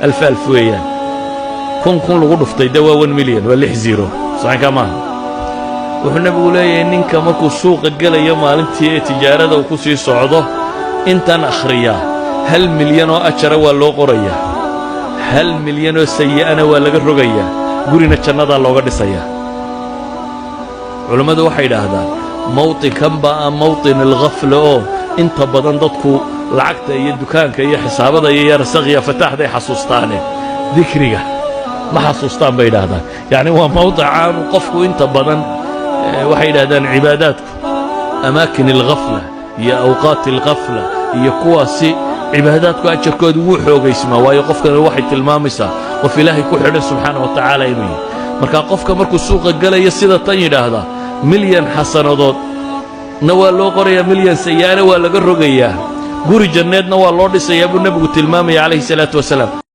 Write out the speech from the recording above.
ألف ويان كون لغو دفتay دوا 1 مليون ولا 0 صح كما wuxuu nabigu leeyahay ninka markuu suuqa galayo maalintii tijaarada uu ku sii socdo intan akhriya 1 milyan oo ajara waa loo qorayaa 1 milyan oo sayi'ana waa laga rogayaa gurina jannada looga dhisayaa culimadu waxay yiraahdaan mawtikan baa mawtin al-ghafla oo inta badan dadku lacagta iyo dukaanka iyo xisaabada iyo yarsaqiya fataahda xasuustaane dhikriga ma xasuustaan bay yiraahdaan yani waa mawdicaan qofku inta badan waxay yiraahdaan cibaadaadku amaakin al-ghafla iyo awqaat al-ghafla iyo kuwaasi cibaadaadku ajarkoodu wuu xoogaysmaa waayo qofkana waxay tilmaamaysaa qof ilaahay ku xidhan subxaanahu wa tacaala inuu yahay marka qofka markuu suuqa galayo sida tan yiraahdaa milyan xasanadood na waa loo qorayaa milyan sayaana waa laga rogayaa guri janneedna waa loo dhisayaa buu nabigu tilmaamay calayhi salaatu wasalaam